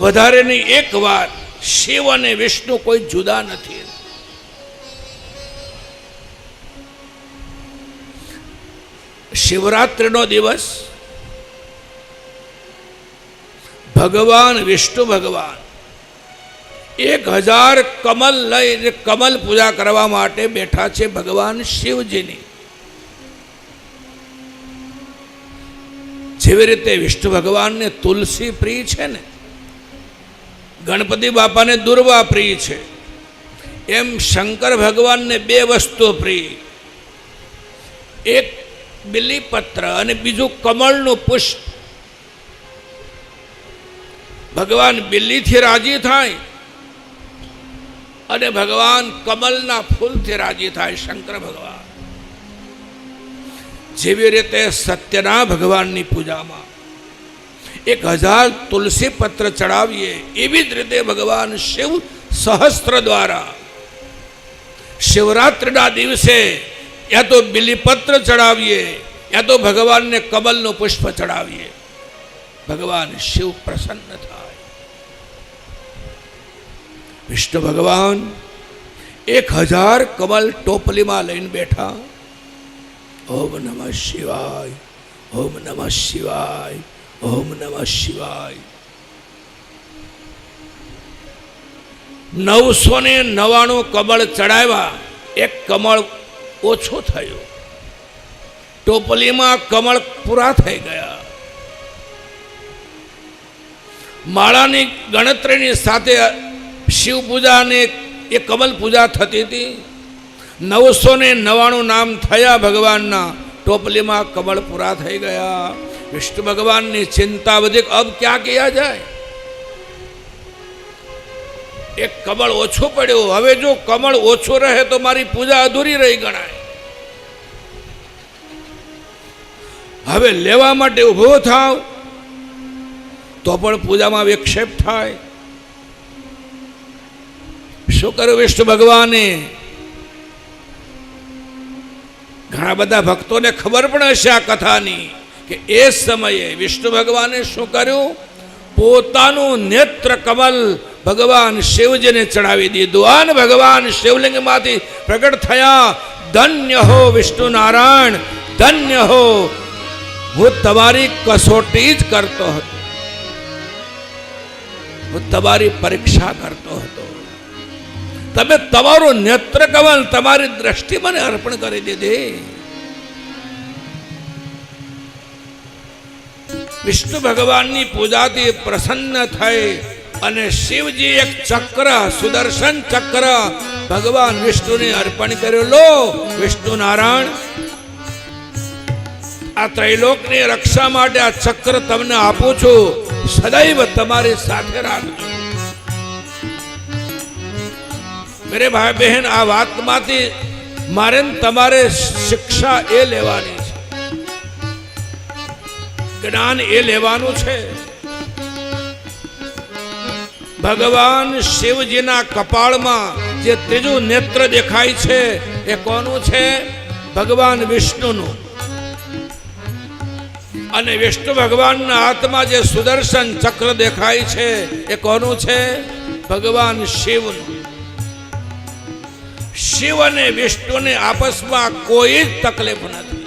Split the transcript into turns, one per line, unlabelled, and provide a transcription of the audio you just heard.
વધારેની એક વાત, શિવ અને વિષ્ણુ કોઈ જુદા નથી. શિવરાત્રિનો દિવસ ભગવાન વિષ્ણુ ભગવાન 1000 કમલ લઈને કમલ પૂજા કરવા માટે બેઠા છે ભગવાન શિવજીની. જેવી રીતે વિષ્ણુ ભગવાનને તુલસી પ્રિય છે ને, ગણપતિ બાપાને દુર્વા પ્રિય છે, એમ શંકર ભગવાનને 2 વસ્તુ પ્રિય, એક બિલીપત્ર અને બીજું કમળનું પુષ્પ. ભગવાન બિલ્લીથી રાજી થાય અને ભગવાન કમલના ફૂલથી રાજી થાય. શંકર ભગવાન જેવી રીતે સત્યના ભગવાનની પૂજામાં 1000 તુલસી પત્ર ચડાવીએ, એવી જ રીતે ભગવાન શિવ સહસ્ત્ર દ્વારા શિવરાત્રિના દિવસે યા તો બિલીપત્ર ચડાવીએ યા તો ભગવાનને કમલનું પુષ્પ ચડાવીએ, ભગવાન શિવ પ્રસન્ન થાય. વિષ્ણુ ભગવાન 1000 કમલ ટોપલીમાં લઈને બેઠા. ઓમ નમઃ શિવાય, ઓમ નમઃ શિવાય, ઓમ નમઃ શિવાય. 999 કમળ ચડાવ્યા, એક કમળ ઓછો થયો. ટોપલીમાં કમળ પૂરા થઈ ગયા. માળાની ગણતરીની સાથે શિવ પૂજા અને એ કમલ પૂજા થતી હતી. 999 નામ થયા ભગવાનના. ટોપલીમાં કમળ પૂરા થઈ ગયા. વિષ્ણુ ભગવાનની ચિંતા વધી, અબ ક્યાં કિયા જાય? એક કમળ ઓછો પડ્યો, હવે જો કમળ ઓછો રહે તો મારી પૂજા અધૂરી રહી ગણાય. હવે લેવા માટે ઉભો થાવ તો પણ પૂજામાં વિક્ષેપ થાય. શું કર્યું વિષ્ણુ ભગવાને? ઘણા બધા ભક્તોને ખબર પણ હશે આ કથાની કે એ સમયે વિષ્ણુ ભગવાને શું કર્યું? પોતાનું નેત્ર કમલ ભગવાન શિવજીને ચડાવી દીધું અને ભગવાન શિવલિંગમાંથી પ્રગટ થયા. ધન્ય હો વિષ્ણુ નારાયણ, ધન્ય હો, હું તમારી કસોટી જ કરતો હતો, હું તમારી પરીક્ષા કરતો હતો. તમે તમારું નેત્ર કમલ, તમારી દ્રષ્ટિ મને અર્પણ કરી દીધી. વિષ્ણુ ભગવાનની પૂજાથી પ્રસન્ન થઈ અને શિવજી એક ચક્ર, સુદર્શન ચક્ર ભગવાન વિષ્ણુને અર્પણ કર્યો. લો વિષ્ણુ નારાયણ, આ ત્રૈલોકની રક્ષા માટે આ ચક્ર તમને આપું છું, સદૈવ તમારી સાથે રાખજો. મેરે ભાઈ બહેન, આ વાતમાંથી મારે તમારે શિક્ષા એ લેવાની છે, જ્ઞાન એ લેવાનું છે. ભગવાન શિવજીના કપાળમાં જે ત્રીજું નેત્ર દેખાય છે એ કોનું છે? ભગવાન વિષ્ણુનું. અને વિષ્ણુ ભગવાનના હાથમાં જે સુદર્શન ચક્ર દેખાય છે એ કોનું છે? ભગવાન શિવનું. શિવ અને વિષ્ણુને આપસમાં કોઈ જ તકલીફ નથી.